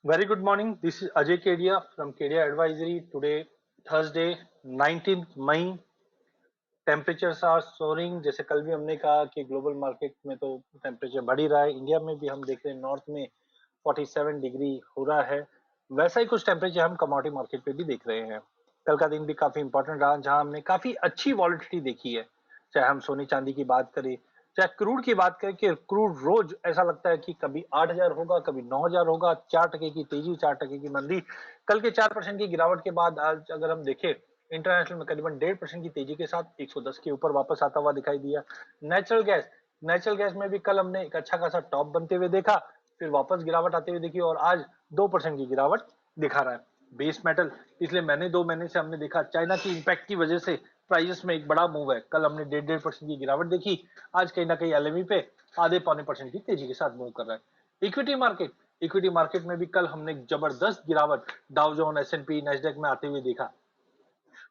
Very good morning. This is Ajay Kedia from Kedia Advisory. Today, Thursday, 19th May. Temperatures are soaring. जैसे कल भी हमने कहा कि ग्लोबल मार्केट में तो टेम्परेचर बढ़ ही रहा है। इंडिया में भी हम देख रहे हैं नॉर्थ में 47 डिग्री हो रहा है। वैसा ही कुछ टेम्परेचर हम कमोडिटी मार्केट पे भी देख रहे हैं। कल का दिन भी काफी इंपॉर्टेंट रहा, जहां हमने काफी अच्छी वॉलिटिलिटी देखी है। चाहे हम सोने चांदी की बात करें, चाहे क्रूड की बात करें कि क्रूड रोज ऐसा लगता है कि कभी 8,000 होगा, कभी 9,000 होगा। 4% की तेजी, 4% की मंदी। कल के 4% की गिरावट के बाद आज अगर हम देखें, इंटरनेशनल में करीबन 1.5% की तेजी के साथ 110 के ऊपर वापस आता हुआ दिखाई दिया। नेचुरल गैस नेचुरल गैस में भी कल हमने एक अच्छा खासा टॉप बनते हुए देखा, फिर वापस गिरावट आते हुए देखी और आज 2% की गिरावट दिखा रहा है। बेस मेटल पिछले महीने 2 महीने से हमने देखा चाइना की इंपैक्ट की वजह से प्राइसेस में एक बड़ा मूव है। कल हमने 1.5% की गिरावट देखी, आज कहीं ना कहीं एलएमई पे आधे पौने परसेंट की तेजी के साथ मूव कर रहा है। इक्विटी मार्केट में भी कल हमने जबरदस्त गिरावट डाउ जोन, एस&पी, नेस्डेक में आते हुए देखा।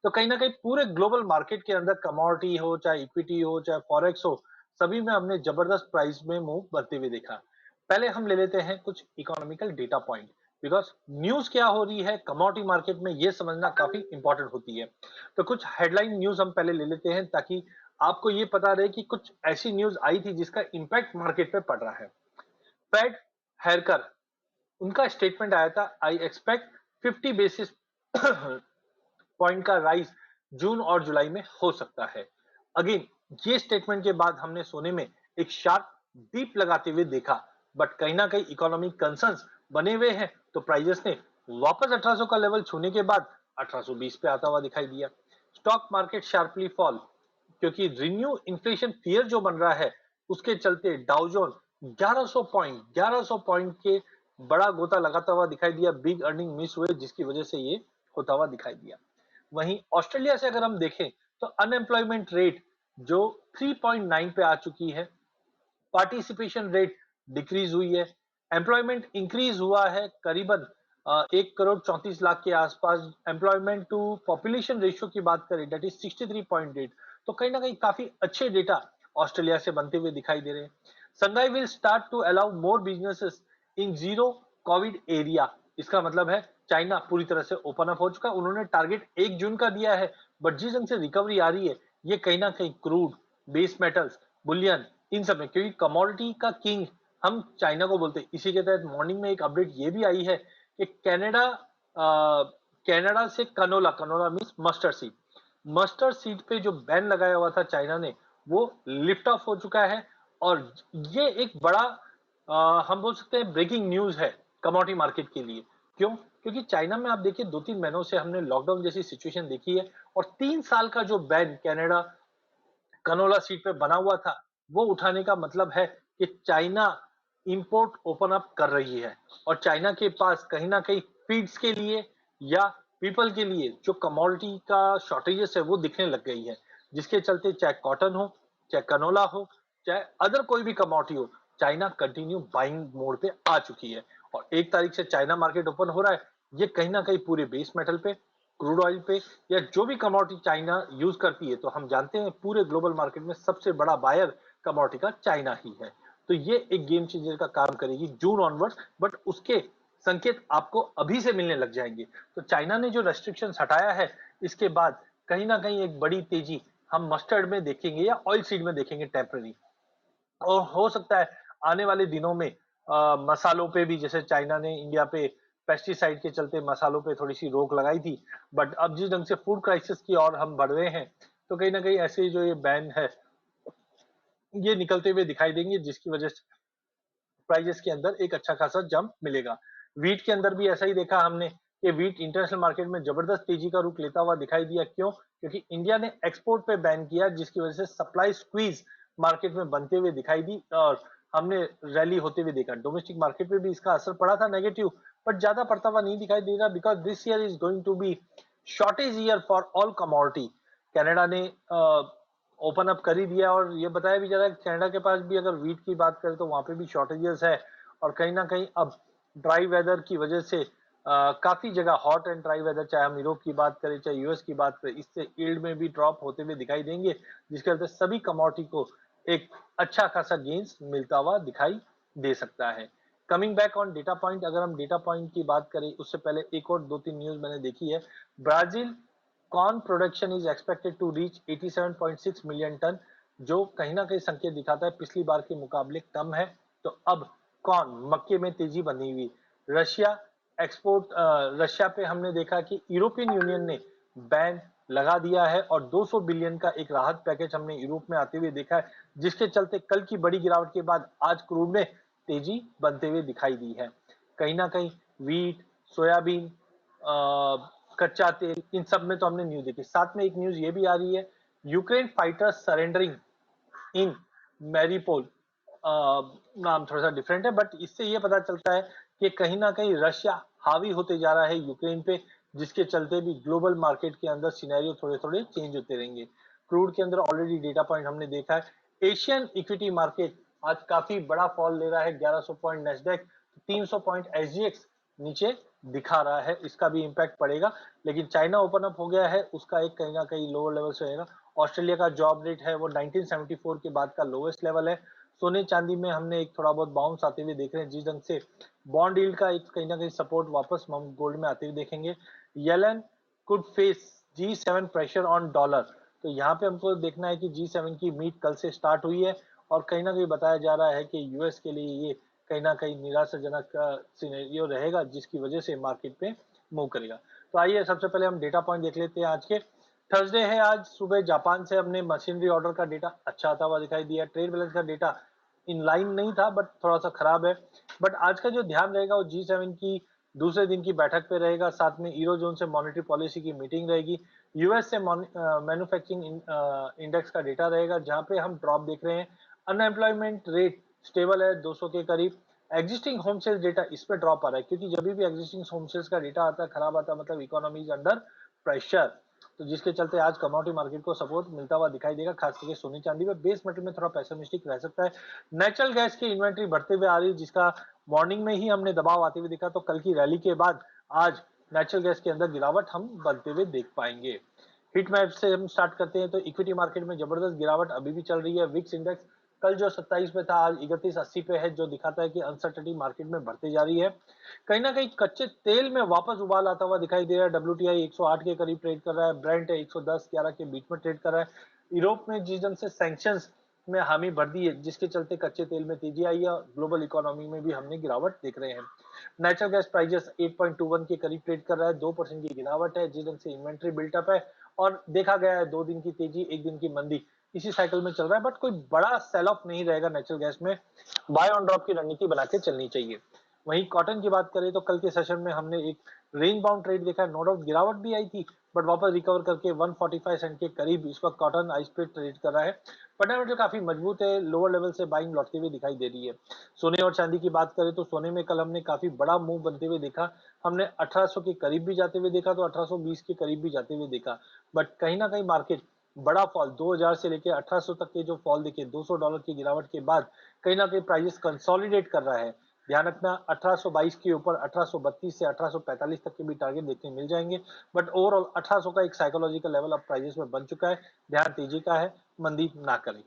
तो कहीं ना कहीं पूरे ग्लोबल मार्केट के अंदर कमोडिटी हो, चाहे इक्विटी हो, चाहे फॉरेक्स हो, सभी में हमने जबरदस्त प्राइस में मूव बनते हुए देखा। पहले हम ले लेते हैं कुछ economical data point, because news क्या हो रही है कमोडिटी मार्केट में ये समझना काफी इंपॉर्टेंट होती है। तो कुछ हेडलाइन न्यूज हम पहले ले लेते हैं, ताकि आपको ये पता रहे कि कुछ ऐसी न्यूज आई थी जिसका इंपैक्ट मार्केट पे पड़ रहा है। फेड हैरकर, उनका स्टेटमेंट आया था, आई एक्सपेक्ट 50 बेसिस पॉइंट का राइज जून और जुलाई में हो सकता है। अगेन, ये स्टेटमेंट के बाद हमने सोने में एक शार्प डीप लगाते हुए देखा, बट कहीं ना कहीं इकोनॉमिक कंसर्न्स बने हुए हैं, तो प्राइजेस ने वापस 1800 का लेवल छूने के बाद 1820 पे आता हुआ दिखाई दिया। स्टॉक मार्केट शार्पली फॉल, क्योंकि रिन्यू इन्फ्लेशन फियर जो बन रहा है, उसके चलते डाउजोन 1100 पॉइंट के बड़ा गोता लगाता हुआ दिखाई दिया। बिग अर्निंग मिस हुए, जिसकी वजह से ये होता हुआ दिखाई दिया। वहीं ऑस्ट्रेलिया से अगर हम देखें, तो अनएम्प्लॉयमेंट रेट जो 3.9 पे आ चुकी है, पार्टिसिपेशन रेट डिक्रीज हुई है, एम्प्लॉयमेंट इंक्रीज हुआ है करीबन 1 करोड़ 34 लाख के आसपास। एम्प्लॉयमेंट टू पॉपुलेशन रेशियो की बात करें, डेट इज 63.8। तो कहीं ना कहीं काफी अच्छे डेटा ऑस्ट्रेलिया से बनते हुए दिखाई दे रहे हैं। Shanghai will start to allow more businesses in zero Covid area. इसका मतलब है चाइना पूरी तरह से ओपन अप हो चुका है। उन्होंने टारगेट 1 जून का दिया है, बट जिस ढंग से रिकवरी आ रही है, ये कहीं ना कहीं क्रूड, बेस मेटल्स, बुलियन, इन सब में, क्योंकि कमोडिटी का किंग हम चाइना को बोलते हैं। इसी के तहत मॉर्निंग में एक अपडेट ये भी आई है कि कनाडा से canola canola means mustard seed पे जो बैन लगाया हुआ था चाइना ने, वो लिफ्ट ऑफ हो चुका है। और ये एक बड़ा हम बोल सकते हैं ब्रेकिंग न्यूज है कमोडिटी मार्केट के लिए। क्यों? क्योंकि चाइना में आप देखिए 2-3 महीनों से हमने लॉकडाउन जैसी सिचुएशन देखी है, और 3 साल का जो बैन कनाडा कनोला सीट पे बना हुआ था, वो उठाने का मतलब है कि चाइना इंपोर्ट ओपन अप कर रही है। और चाइना के पास कहीं ना कहीं फीड्स के लिए या पीपल के लिए जो कमोडिटी का शॉर्टेजेस है, वो दिखने लग गई है। जिसके चलते चाहे कॉटन हो, चाहे कनोला हो, चाहे अदर कोई भी कमोडिटी हो, चाइना कंटिन्यू बाइंग मोड पे आ चुकी है। और 1 तारीख से चाइना मार्केट ओपन हो रहा है। ये कहीं ना कहीं पूरे बेस मेटल पे, क्रूड ऑयल पे, या जो भी कमोडिटी चाइना यूज करती है, तो हम जानते हैं पूरे ग्लोबल मार्केट में सबसे बड़ा बायर कमोडिटी का चाइना ही है। तो ये एक गेम चेंजर का काम करेगी जून ऑनवर्ड्स, बट उसके संकेत आपको अभी से मिलने लग जाएंगे। तो चाइना ने जो रेस्ट्रिक्शन हटाया है, इसके बाद कहीं ना कहीं एक बड़ी तेजी हम मस्टर्ड में देखेंगे या ऑयल सीड में देखेंगे टेम्पररी। और हो सकता है आने वाले दिनों में मसालों पे भी, जैसे चाइना ने इंडिया पे पेस्टिसाइड के चलते मसालों पे थोड़ी सी रोक लगाई थी, बट अब जिस ढंग से फूड क्राइसिस की ओर हम बढ़ रहे हैं, तो कहीं ना कहीं ऐसे जो ये बैन है, ये निकलते हुए दिखाई देंगे, जिसकी वजह से प्राइजेस के अंदर एक अच्छा खासा जंप मिलेगा। वीट के अंदर भी ऐसा ही देखा हमने कि वीट इंटरनेशनल मार्केट में जबरदस्त तेजी का रुख लेता हुआ दिखाई दिया। क्यों? क्योंकि इंडिया ने एक्सपोर्ट पे बैन किया, जिसकी वजह से सप्लाई स्क्वीज मार्केट में बनते हुए दिखाई दी, और हमने रैली होते हुए देखा। डोमेस्टिक मार्केट पे भी इसका असर पड़ा था नेगेटिव, बट ज्यादा पड़ता हुआ नहीं दिखाई दे रहा, because this year is going to be shortage year for all commodity. Canada ने ओपन अप कर ही दिया, और ये बताया भी जा रहा है कनाडा के पास भी, अगर वीट की बात करें तो वहां पे भी शॉर्टेजेस है। और कहीं ना कहीं अब ड्राई वेदर की वजह से काफी जगह हॉट एंड ड्राई वेदर, चाहे हम यूरोप की बात करें चाहे यूएस की बात करें, इससे यील्ड में भी ड्रॉप होते हुए दिखाई देंगे, जिसके वजह सभी कमोडिटी को एक अच्छा खासा गेन्स मिलता हुआ दिखाई दे सकता है। Coming back on data point, अगर हम डेटा पॉइंट की बात करें उससे पहले एक और 2-3 न्यूज मैंने देखी है। Brazil corn production is expected to reach 87.6 million ton, जो कहीं ना कहीं संकेत दिखाता है पिछली बार के मुकाबले कम है। तो अब कॉर्न मक्के में तेजी बनी हुई। रशिया एक्सपोर्ट, रशिया पे हमने देखा कि यूरोपियन यूनियन ने बैन लगा दिया है और 200 बिलियन का एक राहत पैकेज हमने यूरोप में आते हुए देखा है, जिसके चलते कल की बड़ी गिरावट के बाद आज क्रूड में तेजी बनते हुए दिखाई दी है। कहीं ना कहीं वीट, सोयाबीन, कच्चा तेल, इन सब में तो हमने न्यूज देखी। साथ में एक न्यूज ये भी आ रही है, यूक्रेन फाइटर्स सरेंडरिंग इन मैरीपोल। नाम थोड़ा सा डिफरेंट है, बट इससे ये पता चलता है कि कहीं ना कहीं रशिया हावी होते जा रहा है यूक्रेन पे, जिसके चलते भी ग्लोबल मार्केट के अंदर सिनेरियो थोड़े थोड़े चेंज होते रहेंगे। क्रूड के अंदर ऑलरेडी डेटा पॉइंट हमने देखा है। एशियन इक्विटी मार्केट आज काफी बड़ा फॉल ले रहा है, 1100 पॉइंट नेस्डेक, 300 पॉइंट एसजीएक्स नीचे दिखा रहा है, इसका भी इंपैक्ट पड़ेगा। लेकिन चाइना ओपन अप हो गया है, उसका एक कहीं ना कहीं लोअर लेवल से रहेगा। ऑस्ट्रेलिया का जॉब रेट है वो 1974 के बाद का लोवेस्ट लेवल है। सोने चांदी में हमने एक थोड़ा बहुत बाउंस आते हुए देख रहे हैं, जिस ढंग से बॉन्ड यील्ड का एक कहीं ना कहीं सपोर्ट वापस हम गोल्ड में आते हुए देखेंगे। Yellen could face G7 pressure on dollar. तो यहाँ पे हमको देखना है कि G7 की मीट कल से स्टार्ट हुई है और कहीं ना कहीं बताया जा रहा है कि यूएस के लिए ये कहीं ना कहीं निराशाजनक सिनेरियो रहेगा, जिसकी वजह से मार्केट पे मूव करेगा। तो आइए सबसे पहले हम डेटा पॉइंट देख लेते हैं आज के। थर्सडे है आज, सुबह जापान से हमने मशीनरी ऑर्डर का डेटा अच्छा आता हुआ दिखाई दिया। ट्रेड बैलेंस का डेटा इन लाइन नहीं था, बट थोड़ा सा खराब है। बट आज का जो ध्यान रहेगा वो G7 की दूसरे दिन की बैठक पे रहेगा, साथ में यूरो जोन से मॉनेटरी पॉलिसी की मीटिंग रहेगी। यूएस से मैन्युफैक्चरिंग इंडेक्स का डेटा रहेगा, जहां पे हम ड्रॉप देख रहे हैं। अनएम्प्लॉयमेंट रेट स्टेबल है 200 के करीब। एग्जिस्टिंग होम सेल्स डेटा इस पे ड्रॉप आ रहा है, क्योंकि जब भी एग्जिस्टिंग होम सेल्स का डेटा आता है खराब आता है, मतलब इकोनॉमी इज अंडर प्रेशर। तो जिसके चलते आज कमोडिटी मार्केट को सपोर्ट मिलता हुआ दिखाई देगा, खास करके सोने चांदी में। बेस मेटल में थोड़ा पैसिमिस्टिक रह सकता है। नेचुरल गैस की इन्वेंट्री बढ़ते हुए आ रही है, जिसका मॉर्निंग में ही हमने दबाव आते हुए देखा, तो कल की रैली के बाद आज नेचुरल गैस के अंदर गिरावट हम बनते हुए देख पाएंगे। हिट मैप से हम स्टार्ट करते हैं तो इक्विटी मार्केट में जबरदस्त गिरावट अभी भी चल रही है। विक्स इंडेक्स कल जो 27 पे था आज 3180 पे है, जो दिखाता है कि अनसर्टेनिटी मार्केट में बढ़ती जा रही है। कहीं ना कहीं कच्चे तेल में वापस उबाल आता हुआ दिखाई दे रहा है। WTI 108 के करीब ट्रेड कर रहा है, ब्रेंट 110-11 के बीच में ट्रेड कर रहा है। यूरोप में जिस ढंग से सैंक्शंस में हामी बढ़ दी है, जिसके चलते कच्चे तेल में तेजी आई है, ग्लोबल इकोनॉमी में भी हमने गिरावट देख रहे हैं। नेचुरल गैस प्राइसेस 8.21 के करीब ट्रेड कर रहा है, 2% की गिरावट है, जिस ढंग से इन्वेंट्री बिल्टअप है और देखा गया है 2 दिन की तेजी 1 दिन की मंदी इसी साइकिल में चल रहा है। बट कोई बड़ा सेल ऑफ नहीं रहेगा नेचुरल गैस में, बाय ऑन ड्रॉप की रणनीति बना के चलनी चाहिए। वहीं कॉटन की बात करें तो कल के सेशन में हमने एक रेंज बाउंड ट्रेड देखा है। नो डाउट गिरावट भी आई थी, बट वापस रिकवर करके 145 सेंट के करीब इस वक्त कॉटन आइस पे ट्रेड कर रहा है। फंडामेंटल काफी मजबूत है, लोअर लेवल से बाइंग लौटती हुई दिखाई दे रही है। सोने और चांदी की बात करें तो सोने में कल हमने काफी बड़ा मूव बनते हुए देखा। हमने 1800 के करीब भी जाते हुए देखा, तो 1820 के करीब भी जाते हुए देखा। बट कहीं ना कहीं मार्केट बड़ा फॉल 2000 से लेकर 1800 तक के जो फॉल दिखे, $200 की गिरावट के बाद कहीं ना कहीं प्राइसेस कंसोलिडेट कर रहा है। ध्यान रखना 1822 के ऊपर 1832 से 1845 तक के भी टारगेट देखने मिल जाएंगे। बट ओवरऑल 1800 का एक साइकोलॉजिकल लेवल अब प्राइसेस में बन चुका है। ध्यान तेजी का है, मंदी ना करें।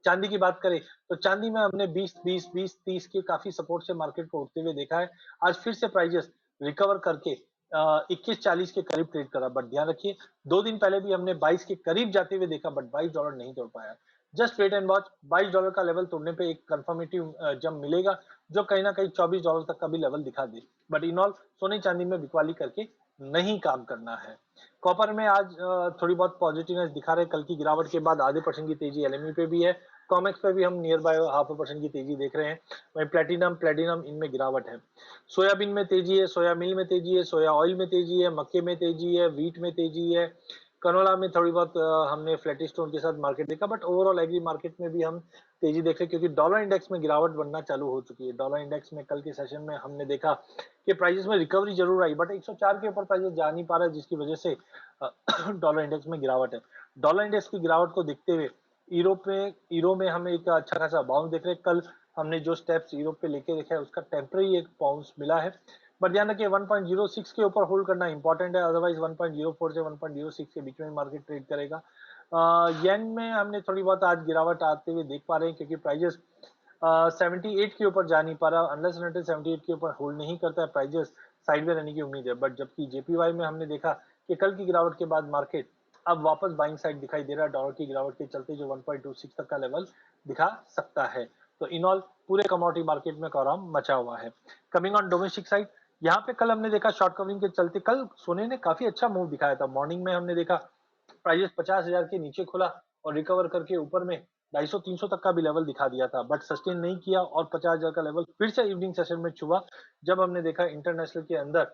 चांदी की बात करें तो चांदी में हमने 20-20-20-30 के काफी सपोर्ट से मार्केट को उठते हुए देखा है। आज फिर से प्राइसेस रिकवर करके 2140 के करीब ट्रेड करा। बट ध्यान रखिए 2 दिन पहले भी हमने 22 के करीब जाते हुए देखा, बट $22 नहीं तोड़ पाया। जस्ट वेट एंड वॉच, $22 का लेवल तोड़ने पे एक कंफर्मेटिव जंप मिलेगा, जो कहीं ना कहीं $24 तक का भी लेवल दिखा दे। बट इन ऑल सोने चांदी में बिकवाली करके नहीं काम करना है। कॉपर में आज थोड़ी बहुत पॉजिटिवनेस दिखा रहे, कल की गिरावट के बाद आधे परसेंट की तेजी एलएमई पे भी है। कॉमेक्स पे भी हम नियर बाय 0.5% की तेजी देख रहे हैं। वहीं प्लेटिनम इनमें गिरावट है। सोयाबीन में तेजी है, सोया मिल में तेजी है, सोया ऑयल में तेजी है, मक्के में तेजी है, वीट में तेजी है। कनोला में थोड़ी बहुत हमने फ्लैटिश टोन के साथ मार्केट देखा, बट ओवरऑल एग्री मार्केट में भी हम तेजी देख रहे हैं, क्योंकि डॉलर इंडेक्स में गिरावट बनना चालू हो चुकी है। डॉलर इंडेक्स में कल के सेशन में हमने देखा कि प्राइसेस में रिकवरी जरूर आई, बट 104 के ऊपर प्राइसेस जा नहीं पा रहा है, जिसकी वजह से डॉलर इंडेक्स में गिरावट है। डॉलर इंडेक्स की गिरावट को देखते हुए यूरो में हमें एक अच्छा खासा बाउंस देख रहे हैं। कल हमने जो स्टेप्स यूरोप पे लेके देखा है, उसका टेम्पररी एक बाउंस मिला है। बट ध्यान रखिए 1.06 के ऊपर होल्ड करना इंपॉर्टेंट है, अदरवाइज 1.04 से 1.06 के बीच में मार्केट ट्रेड करेगा। येन में हमने थोड़ी बहुत आज गिरावट आते हुए देख पा रहे हैं, क्योंकि प्राइजेस 78 के ऊपर जा नहीं पा रहा, अनलेस एंड अनटिल 78 के ऊपर होल्ड नहीं करता है प्राइजेस, साइड में रहने की उम्मीद है। बट जबकि जेपीवाई में हमने देखा कि कल की गिरावट के बाद मार्केट अब वापस बाइंग साइड दिखाई दे रहा है, डॉलर की गिरावट के चलते जो 1.26 तक का लेवल दिखा सकता है। तो इन ऑल पूरे कमोडिटी मार्केट में कोराम मचा हुआ है। कमिंग ऑन डोमेस्टिक साइड, यहाँ पे कल हमने देखा शॉर्ट कवरिंग के चलते कल सोने ने काफी अच्छा मूव दिखाया था। मॉर्निंग में हमने देखा प्राइस 50,000 के नीचे खुला और रिकवर करके ऊपर में 250-300 तक का भी लेवल दिखा दिया था, बट सस्टेन नहीं किया और 50,000 का लेवल फिर से इवनिंग सेशन में छुआ। जब हमने देखा इंटरनेशनल के अंदर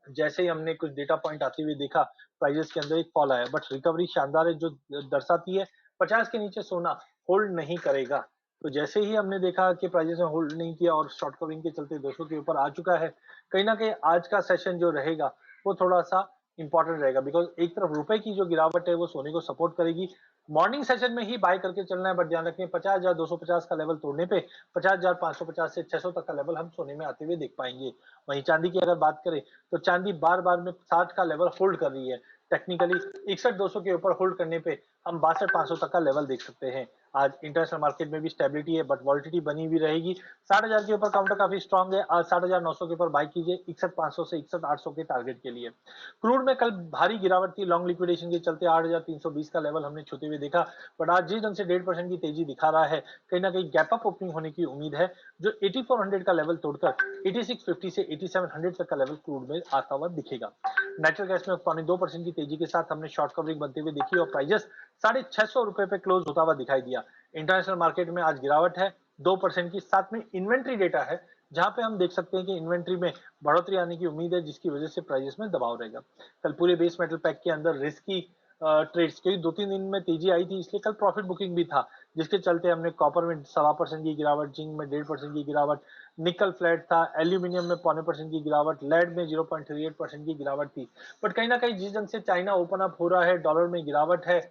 जैसे ही हमने कुछ डेटा पॉइंट आते हुए देखा, प्राइजेस के अंदर एक फॉल आया, बट रिकवरी शानदार है जो दर्शाती है 50 के नीचे सोना होल्ड नहीं करेगा। तो जैसे ही हमने देखा कि प्राइजेस ने होल्ड नहीं किया और शॉर्ट कवरिंग के चलते 200 के ऊपर आ चुका है, कहीं ना कहीं आज का सेशन जो रहेगा वो थोड़ा सा इंपॉर्टेंट रहेगा, बिकॉज एक तरफ रुपए की जो गिरावट है वो सोने को सपोर्ट करेगी। मॉर्निंग सेशन में ही बाय करके चलना है, बट ध्यान रखें 50,250 का लेवल तोड़ने पे 50,550 से 600 तक का लेवल हम सोने में आते हुए देख पाएंगे। वहीं चांदी की अगर बात करें तो चांदी बार बार में 60 का लेवल होल्ड कर रही है। टेक्निकली 61,200 के ऊपर होल्ड करने पे हम 62,500 तक का लेवल देख सकते हैं। आज इंटरनेशनल मार्केट में भी स्टेबिलिटी है, बट वॉलिटिलिटी बनी हुई रहेगी। 60,000 के ऊपर काउंटर काफी स्ट्रॉन्ग है। आज 60,900 के ऊपर बाय कीजिए 61,500 से 61,800 के टारगेट के लिए। क्रूड में कल भारी गिरावट थी, लॉन्ग लिक्विडेशन के चलते 8,320 का लेवल हमने छूते हुए देखा, बट आज जिस ढंग से 1.5% की तेजी दिखा रहा है, कहीं ना कहीं गैप अप ओपनिंग होने की उम्मीद है, जो 8400 का लेवल तोड़कर 8650 से 8700 तक का लेवल क्रूड में आता हुआ दिखेगा। नेचुरल गैस में 2.25% की तेजी के साथ हमने शॉर्ट कवरिंग बनते हुए देखी और प्राइजेस 650 रुपए पे क्लोज होता हुआ दिखाई दिया। इंटरनेशनल मार्केट में आज गिरावट है 2% की, साथ में इन्वेंट्री डेटा है जहां पे हम देख सकते हैं कि इन्वेंट्री में बढ़ोतरी आने की उम्मीद है, जिसकी वजह से प्राइजेस में दबाव रहेगा। कल पूरे बेस मेटल पैक के अंदर रिस्की ट्रेड्स, क्योंकि 2-3 दिन में तेजी आई थी इसलिए कल प्रॉफिट बुकिंग भी था, जिसके चलते हमने कॉपर में 1.25% की गिरावट, जिंक में 1.5% की गिरावट, निकल फ्लैट था, एल्यूमिनियम में 0.25% की गिरावट, लेड में 0.38% की गिरावट थी। बट कहीं ना कहीं जिस ढंग से चाइना ओपन अप हो रहा है, डॉलर में गिरावट है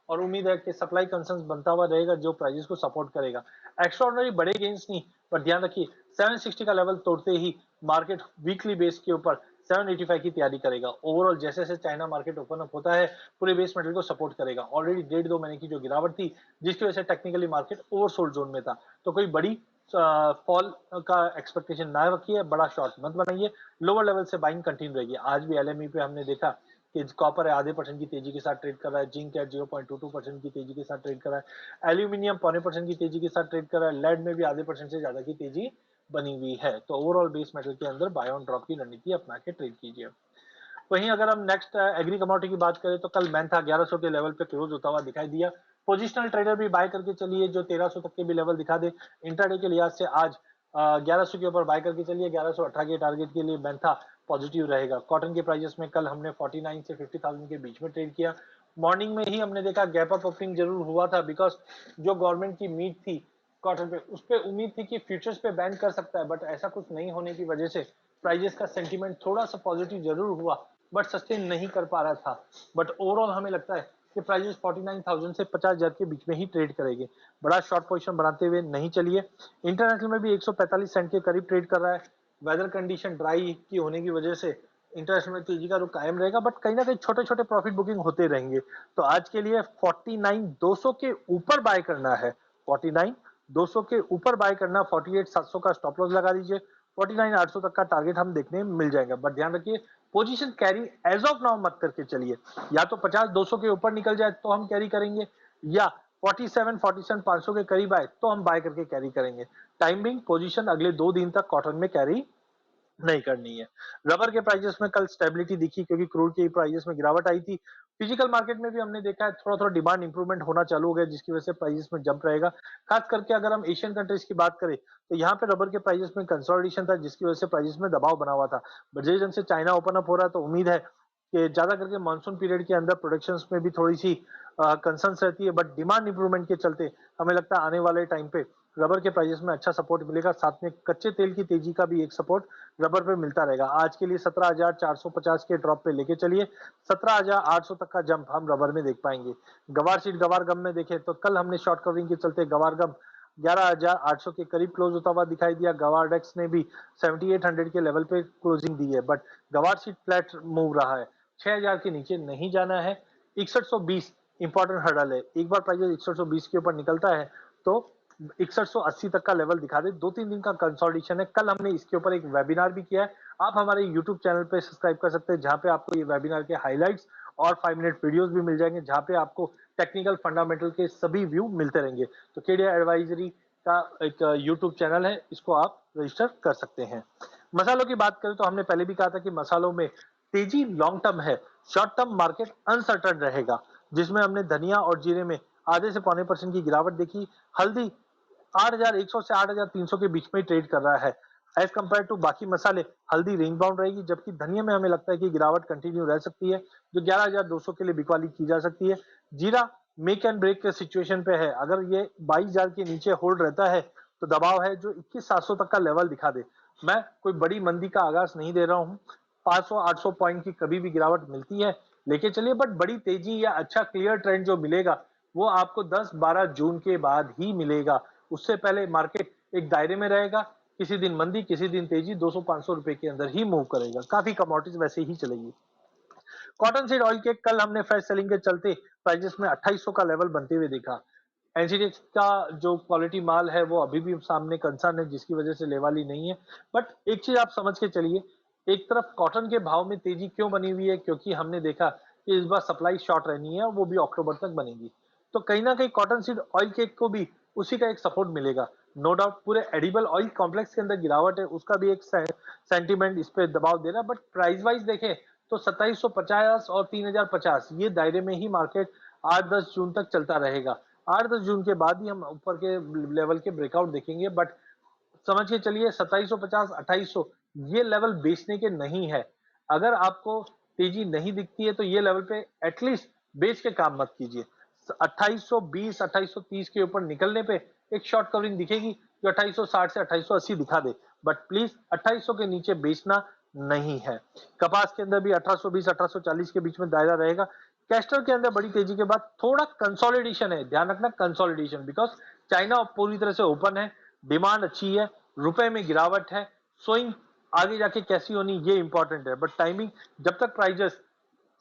और उम्मीद है कि सप्लाई कंसर्न बनता हुआ रहेगा जो प्राइजेस को सपोर्ट करेगा। एक्स्ट्राऑर्डिनरी बड़े गेन्स नहीं, पर ध्यान रखिए 760 का लेवल तोड़ते ही मार्केट वीकली बेस के ऊपर 785 की तैयारी करेगा। ओवरऑल जैसे जैसे चाइना मार्केट ओपन अप होता है पूरे बेस मेटल को सपोर्ट करेगा। ऑलरेडी 1.5-2 महीने की जो गिरावट थी जिसकी वजह से टेक्निकली मार्केट ओवरसोल्ड जोन में था, तो कोई बड़ी फॉल का एक्सपेक्टेशन ना रखिए, बड़ा शॉर्ट मत बनाइए, लोअर लेवल से बाइंग कंटिन्यू रहेगी। आज भी एलएमई पे हमने देखा कि कॉपर है 0.5% की तेजी के साथ ट्रेड कर रहा है, जिंक है 0.22% की तेजी के साथ ट्रेड कर रहा है, एल्यूमिनियम 0.25% की तेजी के साथ ट्रेड कर रहा है, लेड में भी 0.5% से ज्यादा की तेजी बनी हुई है। तो ओवरऑल बेस मेटल के अंदर बाय ऑन ड्रॉप की रणनीति अपना के ट्रेड कीजिए। वहीं अगर हम नेक्स्ट एग्री कमोडिटी की बात करें तो कल मैंथा 1100 के लेवल पे क्लोज होता हुआ दिखाई दिया। पोजिशनल ट्रेडर भी बाय करके चलिए जो 1300 तक के भी लेवल दिखा दे। इंट्राडे के लिहाज से आज 1100 के ऊपर बाय करके चलिए, 1118 के टारगेट के लिए मैंथा पॉजिटिव रहेगा। कॉटन के प्राइजेस में कल हमने 49 से 50,000 के बीच में ट्रेड किया। मॉर्निंग में ही हमने देखा गैप अप ओपनिंग जरूर हुआ था, बिकॉज जो गवर्नमेंट की मीट थी कॉटन पे, उस पर उम्मीद थी कि फ्यूचर्स पे बैन कर सकता है, बट ऐसा कुछ नहीं होने की वजह से प्राइजेस का सेंटीमेंट थोड़ा सा पॉजिटिव जरूर हुआ, बट सस्टेन नहीं कर पा रहा था। बट ओवरऑल हमें लगता है कि प्राइजेस 49,000 से 50,000 के बीच में ही ट्रेड करेंगे। बड़ा शॉर्ट पोजीशन बनाते हुए नहीं चलिए। इंटरनेशनल में भी 145 सेंट के करीब ट्रेड कर रहा है। वेदर कंडीशन ड्राई की होने की वजह से इंटरनेशनल में तेजी का रुख कायम रहेगा, बट कहीं ना कहीं छोटे छोटे प्रॉफिट बुकिंग होते रहेंगे। तो आज के लिए 49,200 के ऊपर बाय करना है, 49,200 के ऊपर बाय करना, 48,700 का स्टॉप लॉस लगा दीजिए, 49,800 तक का टारगेट हम देखने मिल जाएगा। बट ध्यान रखिए position carry as of now मत करके चलिए, या तो 50-200 के ऊपर निकल जाए तो हम कैरी करेंगे, या 47-500 के करीब आए तो हम बाय करके कैरी करेंगे। टाइमिंग पोजीशन अगले 2 दिन तक कॉटन में कैरी नहीं करनी है। रबर के प्राइजेस में कल स्टेबिलिटी दिखी क्योंकि क्रूड के प्राइजेस में गिरावट आई थी। फिजिकल मार्केट में भी हमने देखा है थोड़ा थोड़ा डिमांड इंप्रूवमेंट होना चालू हो गया, जिसकी वजह से प्राइजेस में जंप रहेगा। खास करके अगर हम एशियन कंट्रीज की बात करें तो यहाँ पे रबर के प्राइजेस में कंसोलिडेशन था, जिसकी वजह से प्राइजेस में दबाव बना हुआ था। बट जिस ढंग से चाइना ओपन अप हो रहा है तो उम्मीद है कि ज्यादा करके मानसून पीरियड के अंदर प्रोडक्शन में भी थोड़ी सी कंसर्न रहती है, बट डिमांड इंप्रूवमेंट के चलते हमें लगता है आने वाले टाइम पे रबर के प्राइजेस में अच्छा सपोर्ट मिलेगा। साथ में कच्चे तेल की तेजी का भी एक सपोर्ट रबर पे मिलता रहेगा। आज के लिए 17,450 के ड्रॉप पे लेके चलिए, 17,800 तक का जंप हम रबर में देख पाएंगे। गवार सीट गवार गम में देखें तो कल हमने शॉर्ट कवरिंग के चलते गवार गम 11,800 के करीब क्लोज होता हुआ दिखाई दिया। गवार डेक्स ने भी 7800 के लेवल पे क्लोजिंग दी है, बट गवार सीट फ्लैट मूव रहा है, 6,000 के नीचे नहीं जाना है। 6120 इंपॉर्टेंट हर्डल है, एक बार प्राइस 6120 के ऊपर निकलता है तो 6180 तक का लेवल दिखा दे। 2-3 दिन का कंसोलिडेशन है। कल हमने इसके ऊपर एक वेबिनार भी किया है। आप हमारे यूट्यूब चैनल पे सब्सक्राइब कर सकते हैं, जहां पे आपको ये वेबिनार के हाइलाइट्स और 5 मिनट वीडियोस भी मिल जाएंगे, जहां पे आपको टेक्निकल फंडामेंटल के सभी व्यू मिलते रहेंगे। तो केडिया एडवाइजरी का एक यूट्यूब चैनल है, इसको आप रजिस्टर कर सकते हैं। मसालों की बात करें तो हमने पहले भी कहा था कि मसालों में तेजी लॉन्ग टर्म है, शॉर्ट टर्म मार्केट अनसर्टन रहेगा, जिसमें हमने धनिया और जीरे में आधे से पौने % की गिरावट देखी। हल्दी 8100 से 8300 के बीच में ट्रेड कर रहा है। एज कंपेयर टू बाकी मसाले, हल्दी रेंज बाउंड रहेगी, जबकि धनिया में हमें लगता है कि गिरावट कंटिन्यू रह सकती है, जो 11200 के लिए बिकवाली की जा सकती है। जीरा मेक एंड ब्रेक के सिचुएशन पे है। अगर ये 22000 के नीचे होल्ड रहता है तो दबाव है जो 21700 तक का लेवल दिखा दे। मैं कोई बड़ी मंदी का आगाज नहीं दे रहा हूं। 500-800 पॉइंट की कभी भी गिरावट मिलती है लेके चलिए, बट बड़ी तेजी या अच्छा क्लियर ट्रेंड जो मिलेगा वो आपको 10-12 जून के बाद ही मिलेगा। उससे पहले मार्केट एक दायरे में रहेगा, किसी दिन मंदी किसी दिन तेजी, 200-500 रुपए के अंदर ही मूव करेगा। काफी कमोडिटीज वैसे ही चलेगी। कॉटन सीड ऑयल के कल हमने फ्रेश सेलिंग के चलते प्राइजेस में 2800 का लेवल बनते हुए देखा। एनसीडीएक्स का जो क्वालिटी माल है वो अभी भी सामने कंसर्न है, जिसकी वजह से लेवाली नहीं है। बट एक चीज आप समझ के चलिए, एक तरफ कॉटन के भाव में तेजी क्यों बनी हुई है, क्योंकि हमने देखा कि इस बार सप्लाई शॉर्ट रहनी है, वो भी अक्टूबर तक बनेगी। तो कहीं ना कहीं कॉटन सीड ऑयल केक को भी उसी का एक सपोर्ट मिलेगा। नो डाउट पूरे एडिबल ऑयल कॉम्प्लेक्स के अंदर गिरावट है, उसका भी एक सेंटीमेंट इस पे दबाव दे रहा है। बट प्राइस वाइज देखें तो 2750 और 3050 ये दायरे में ही मार्केट 8-10 जून तक चलता रहेगा। 8-10 जून के बाद ही हम ऊपर के लेवल के ब्रेकआउट देखेंगे। बट समझ के चलिए 2750 2800 ये लेवल बेचने के नहीं है। अगर आपको तेजी नहीं दिखती है तो ये लेवल पे एटलीस्ट बेच के काम मत कीजिए। 2820 2830 के ऊपर निकलने पे एक शॉर्ट कवरिंग दिखेगी जो 2860 से 2880 दिखा दे। बट प्लीज 2800 के नीचे बेचना नहीं है। कपास के अंदर भी 1820 1840 के बीच में दायरा रहेगा। कैस्टर के अंदर बड़ी तेजी के बाद थोड़ा कंसोलिडेशन है, ध्यान रखना कंसोलिडेशन, बिकॉज चाइना पूरी तरह से ओपन है, डिमांड अच्छी है, रुपए में गिरावट है। स्विंग आगे जाके कैसी होनी ये इंपॉर्टेंट है, बट टाइमिंग जब तक प्राइजेस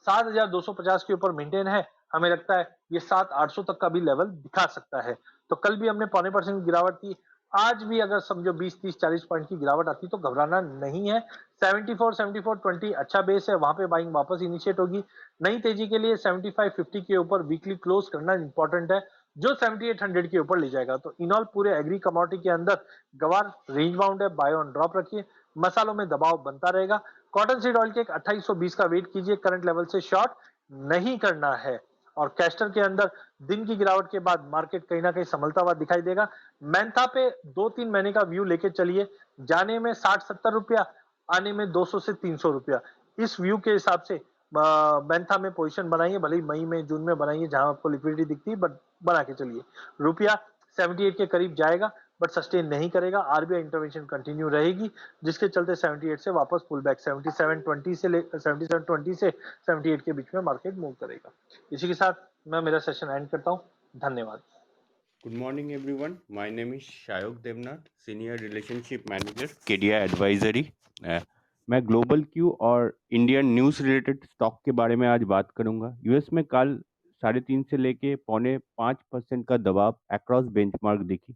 7250 के ऊपर मेंटेन है, हमें लगता है ये 7800 तक का भी लेवल दिखा सकता है। तो कल भी हमने पौने % की गिरावट थी। आज भी अगर समझो 20-30-40 पॉइंट की गिरावट आती तो घबराना नहीं है। 74-74-20 अच्छा बेस है, वहां पे बाइंग वापस इनिशिएट होगी। नई तेजी के लिए 75-50 के ऊपर वीकली क्लोज करना इंपॉर्टेंट है, जो 7800 के ऊपर ले जाएगा। तो इनऑल पूरे एग्री कमोडिटी के अंदर गवार रेंज बाउंड है, बाय ऑन ड्रॉप रखिए। मसालों में दबाव बनता रहेगा। कॉटन सीड ऑयल के 2820 का वेट कीजिए, करंट लेवल से शॉर्ट नहीं करना है। और कैस्टर के अंदर दिन की गिरावट के बाद मार्केट कहीं ना कहीं संभलता हुआ दिखाई देगा। मेंथा पे 2-3 महीने का व्यू लेके चलिए, जाने में 60-70 रुपया, आने में 200 से 300 रुपया। इस व्यू के हिसाब से मेंथा में पोजीशन बनाइए, भले ही मई में जून में बनाइए जहां आपको लिक्विडिटी दिखती है, बट बना के चलिए। रुपया 78 के करीब जाएगा बट सस्टेन नहीं करेगा। आरबीआई इंटरवेंशन कंटिन्यू रहेगी, जिसके चलते 78 से वापस पुल बैक 7720 से 7720 से 78 के बीच में मार्केट मूव करेगा। इसी के साथ मैं मेरा सेशन एंड करता हूं। धन्यवाद। Good morning, everyone. My name is Shayok Devnath, Senior Relationship Manager, KDI Advisory. मैं ग्लोबल क्यू और इंडियन न्यूज़ रिलेटेड स्टॉक के बारे में आज बात करूंगा। यूएस में कल 3.5 से लेके 4.5% का दबाव अक्रॉस बेंचमार्क दिखी।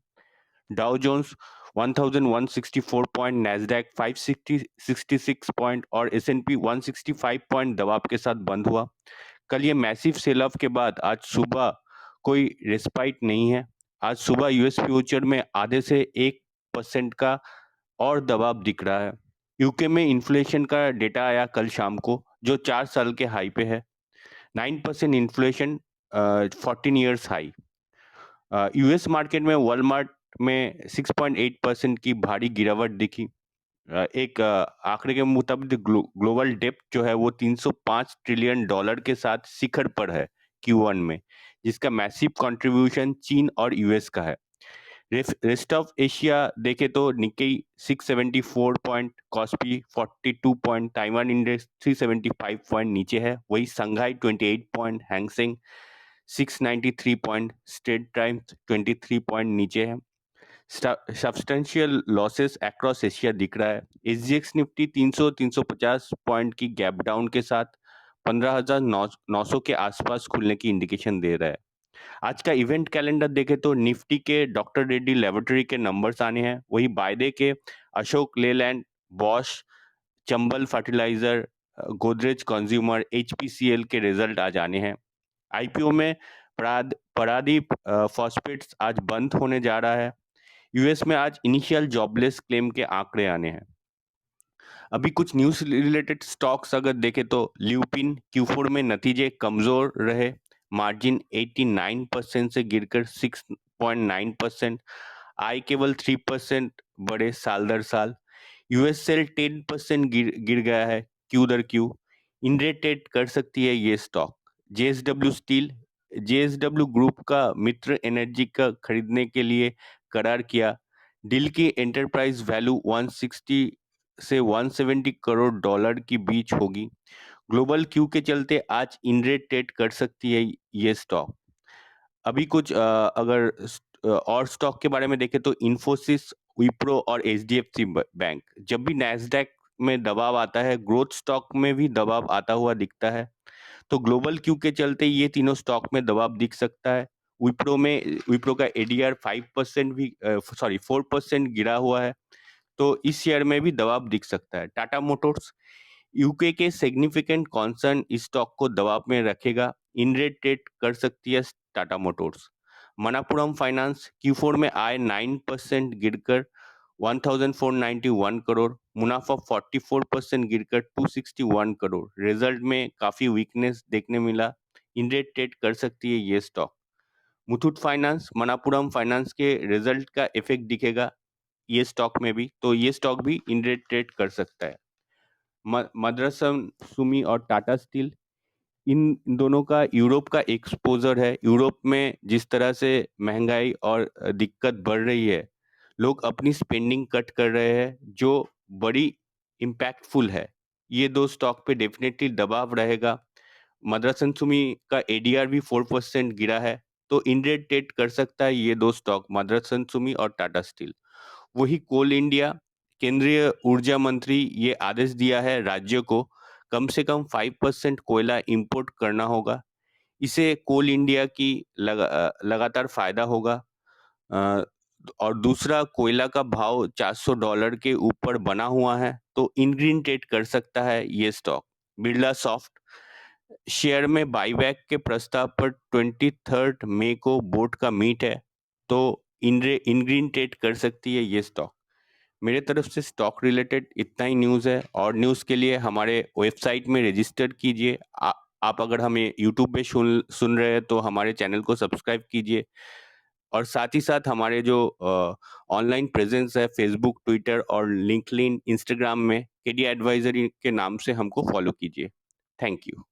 Dow Jones 1164 point, Nasdaq 566 point और S&P 165 पॉइंट दबाव के साथ बंद हुआ। कल ये मैसिव सेल ऑफ के बाद आज सुबह कोई रेस्पाइट नहीं है। आज सुबह यूएस फ्यूचर में आधे से 1% का और दबाव दिख रहा है। यूके में इन्फ्लेशन का डेटा आया कल शाम को, जो 4 साल के हाई पे है। 9% inflation, 14 years high. US market में वॉलमार्ट में 6.8% की भारी गिरावट दिखी। एक आंकड़े के मुताबिक ग्लोबल डेप्थ जो है वो $305 ट्रिलियन के साथ शिखर पर है Q1 में, जिसका मैसिव कंट्रीब्यूशन चीन और यूएस का है। रेस्ट ऑफ एशिया देखे तो Nikkei 674 point, KOSPI 42 point, Taiwan index 375 point नीचे है। वही संघाई 28 point, Hang Seng 693 point, state times 23 point नीचे है। सब्सटेंशियल लॉसेस अक्रॉस एशिया दिख रहा है। एसजीएक्स निफ्टी 300-350 पॉइंट की गैप डाउन के साथ 15,900 के आसपास खुलने की इंडिकेशन दे रहा है। आज का इवेंट कैलेंडर देखें तो निफ्टी के डॉक्टर रेड्डी लेबोरेटरी के नंबर्स आने हैं, वही बायडे के Ashok Leyland, Bosch, Chambal fertilizer, Godrej consumer, HPCL के रिजल्ट आज आने हैं। आईपीओ में परादीप फॉस्फेट्स आज बंद होने जा रहा है। यूएस में आज इनिशियल जॉबलेस क्लेम के आंकड़े आने हैं। अभी कुछ न्यूज रिलेटेड स्टॉक्स अगर देखें तो ल्यूपिन Q4 में नतीजे कमजोर रहे, मार्जिन 89% से गिरकर 6.9%, आय केवल 3% बढ़े साल दर साल। यूएस सेल 10% गिर गया है क्यू दर क्यू। इंडरेटेड कर सकती है ये stock. JSW steel, JSW group का मित्र एनर्जी का खरीदने के लिए करार किया। डील की एंटरप्राइज वैल्यू 160 से 170 करोड़ डॉलर की बीच होगी। ग्लोबल क्यू के चलते आज इंडरेट ट्रेड कर सकती है ये स्टॉक। अभी कुछ और स्टॉक के बारे में देखें तो इन्फोसिस, विप्रो और एचडीएफसी बैंक। जब भी नैस्डैक में दबाव आता है, ग्रोथ स्टॉक में भी दबाव आता हुआ दिखता है। तो ग्लोबल क्यू के चलते ये तीनों स्टॉक में दबाव दिख सकता है। विप्रो का एडीआर 5% भी 4% गिरा हुआ है, तो इस शेयर में भी दबाव दिख सकता है। टाटा मोटर्स, यूके के सिग्निफिकेंट कॉन्सर्न इस स्टॉक को दबाव में रखेगा। इनरेट ट्रेड कर सकती है Tata Motors. Manappuram finance Q4 में आय 9% गिरकर 1491 करोड़, मुनाफा 44% गिरकर 261 करोड़। रिजल्ट में काफी वीकनेस देखने मिला। इनरेट ट्रेड कर सकती है ये stock. Muthoot finance, Manappuram finance के रिजल्ट का इफेक्ट दिखेगा ये स्टॉक में भी, तो ये स्टॉक भी इनरेट ट्रेड कर सकता है। मदरसन सुमी और टाटा स्टील, इन दोनों का यूरोप का एक्सपोजर है। यूरोप में जिस तरह से महंगाई और दिक्कत बढ़ रही है, लोग अपनी स्पेंडिंग कट कर रहे हैं, जो बड़ी इम्पैक्टफुल है। ये दो स्टॉक पे डेफिनेटली दबाव रहेगा। मदरसन सुमी का एडीआर भी 4% गिरा है, तो इंडेड ट्रेड कर सकता है ये दो स्टॉक, मदरसन सुमी और टाटा स्टील। वही कोल इंडिया, केंद्रीय ऊर्जा मंत्री ये आदेश दिया है राज्यों को कम से कम 5% कोयला इंपोर्ट करना होगा। इसे कोल इंडिया की लगातार फायदा होगा। अ, और दूसरा, कोयला का भाव $400 के ऊपर बना हुआ है, तो इनग्रीन ट्रेड कर सकता है ये स्टॉक। बिरला सॉफ्ट शेयर में बाईबैक के प्रस्ताव पर 23 मई को बोर्ड का मीट है, तो इनग्रीन ट्रेड कर सकती है ये स्टॉक। मेरे तरफ से स्टॉक रिलेटेड इतना ही न्यूज़ है, और न्यूज़ के लिए हमारे वेबसाइट में रजिस्टर कीजिए। आप अगर हमें यूट्यूब पे सुन रहे हैं तो हमारे चैनल को सब्सक्राइब कीजिए, और साथ ही साथ हमारे जो ऑनलाइन प्रेजेंस है फेसबुक, ट्विटर और लिंक्डइन, इंस्टाग्राम में केडी एडवाइजरी के नाम से हमको फॉलो कीजिए। Thank you.